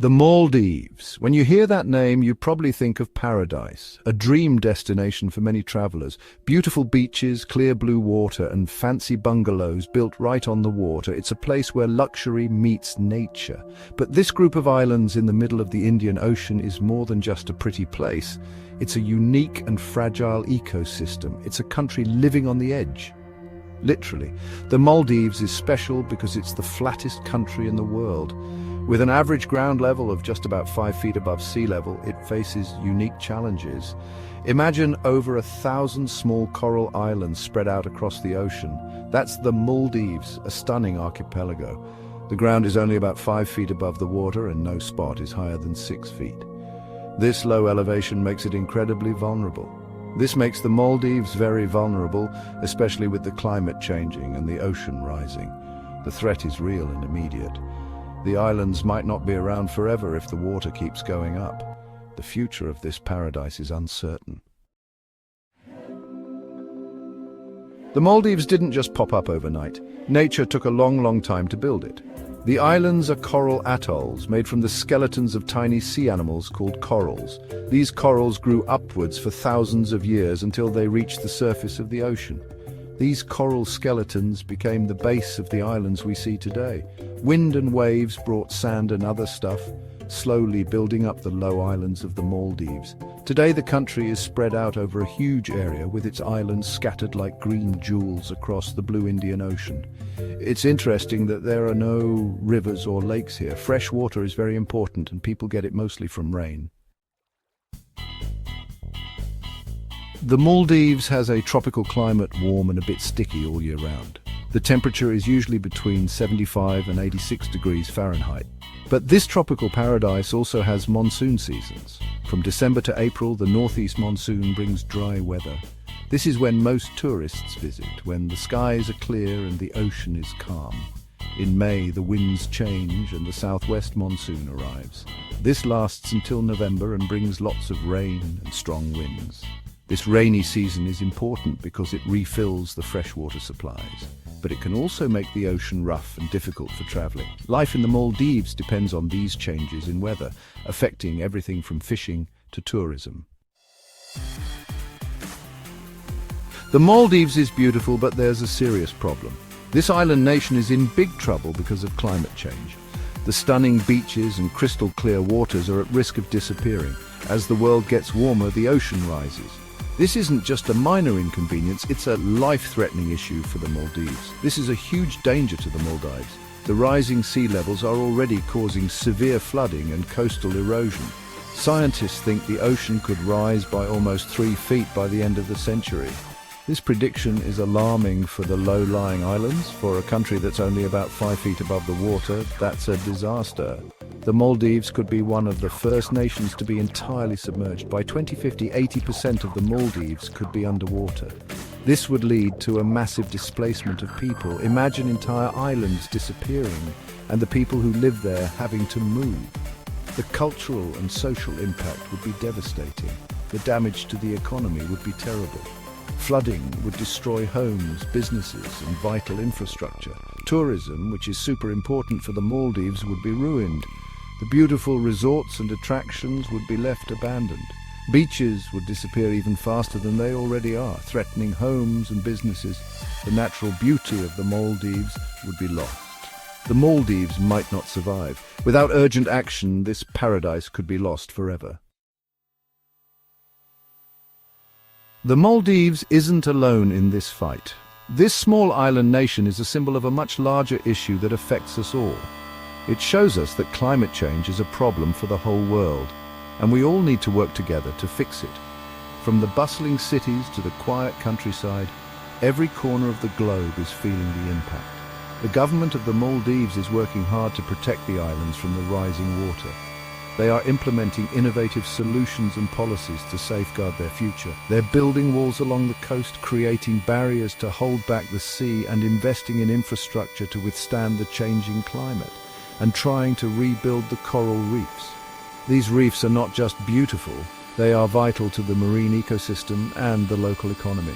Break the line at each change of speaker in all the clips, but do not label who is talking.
The Maldives. When you hear that name, you probably think of paradise, a dream destination for many travelers. Beautiful beaches, clear blue water, and fancy bungalows built right on the water. It's a place where luxury meets nature. But this group of islands in the middle of the Indian Ocean is more than just a pretty place. It's a unique and fragile ecosystem. It's a country living on the edge. Literally. The Maldives is special because it's the flattest country in the world. With an average ground level of just about 5 feet above sea level, it faces unique challenges. Imagine over 1,000 small coral islands spread out across the ocean. That's the Maldives, a stunning archipelago. The ground is only about 5 feet above the water and no spot is higher than 6 feet. This low elevation makes it incredibly vulnerable. This makes the Maldives very vulnerable, especially with the climate changing and the ocean rising. The threat is real and immediate. The islands might not be around forever if the water keeps going up. The future of this paradise is uncertain. The Maldives didn't just pop up overnight. Nature took a long time to build it. The islands are coral atolls made from the skeletons of tiny sea animals called corals. These corals grew upwards for thousands of years until they reached the surface of the ocean. These coral skeletons became the base of the islands we see today. Wind and waves brought sand and other stuff, slowly building up the low islands of the Maldives. Today the country is spread out over a huge area with its islands scattered like green jewels across the blue Indian Ocean. It's interesting that there are no rivers or lakes here. Fresh water is very important and people get it mostly from rain. The Maldives has a tropical climate, warm and a bit sticky all year round. The temperature is usually between 75 and 86 degrees Fahrenheit. But this tropical paradise also has monsoon seasons. From December to April, the northeast monsoon brings dry weather. This is when most tourists visit, when the skies are clear and the ocean is calm. In May, the winds change and the southwest monsoon arrives. This lasts until November and brings lots of rain and strong winds. This rainy season is important because it refills the freshwater supplies, but it can also make the ocean rough and difficult for traveling. Life in the Maldives depends on these changes in weather, affecting everything from fishing to tourism. The Maldives is beautiful, but there's a serious problem. This island nation is in big trouble because of climate change. The stunning beaches and crystal clear waters are at risk of disappearing. As the world gets warmer, the ocean rises. This isn't just a minor inconvenience, it's a life-threatening issue for the Maldives. This is a huge danger to the Maldives. The rising sea levels are already causing severe flooding and coastal erosion. Scientists think the ocean could rise by almost 3 feet by the end of the century. This prediction is alarming for the low-lying islands. For a country that's only about 5 feet above the water, that's a disaster. The Maldives could be one of the first nations to be entirely submerged. By 2050, 80% of the Maldives could be underwater. This would lead to a massive displacement of people. Imagine entire islands disappearing and the people who live there having to move. The cultural and social impact would be devastating. The damage to the economy would be terrible. Flooding would destroy homes, businesses, and vital infrastructure. Tourism, which is super important for the Maldives, would be ruined. The beautiful resorts and attractions would be left abandoned. Beaches would disappear even faster than they already are, threatening homes and businesses. The natural beauty of the Maldives would be lost. The Maldives might not survive. Without urgent action, this paradise could be lost forever. The Maldives isn't alone in this fight. This small island nation is a symbol of a much larger issue that affects us all. It shows us that climate change is a problem for the whole world, and we all need to work together to fix it. From the bustling cities to the quiet countryside, every corner of the globe is feeling the impact. The government of the Maldives is working hard to protect the islands from the rising water. They are implementing innovative solutions and policies to safeguard their future. They're building walls along the coast, creating barriers to hold back the sea, and investing in infrastructure to withstand the changing climate, and trying to rebuild the coral reefs. These reefs are not just beautiful, they are vital to the marine ecosystem and the local economy.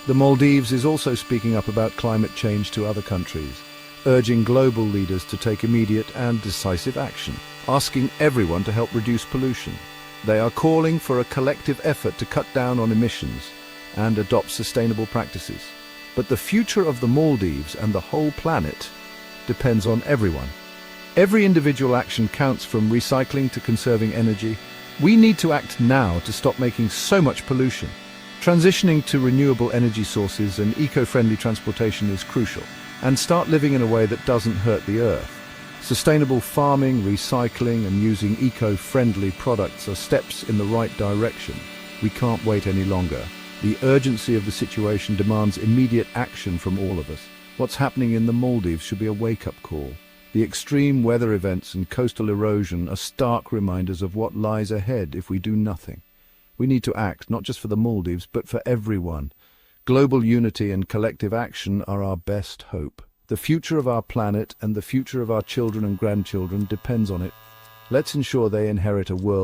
The Maldives is also speaking up about climate change to other countries, urging global leaders to take immediate and decisive action. asking everyone to help reduce pollution. They are calling for a collective effort to cut down on emissions and adopt sustainable practices. But the future of the Maldives and the whole planet depends on everyone. Every individual action counts, from recycling to conserving energy. We need to act now to stop making so much pollution. Transitioning to renewable energy sources and eco-friendly transportation is crucial, and start living in a way that doesn't hurt the earth. Sustainable farming, recycling, and using eco-friendly products are steps in the right direction. We can't wait any longer. The urgency of the situation demands immediate action from all of us. What's happening in the Maldives should be a wake-up call. The extreme weather events and coastal erosion are stark reminders of what lies ahead if we do nothing. We need to act, not just for the Maldives, but for everyone. Global unity and collective action are our best hope. The future of our planet and the future of our children and grandchildren depends on it. Let's ensure they inherit a world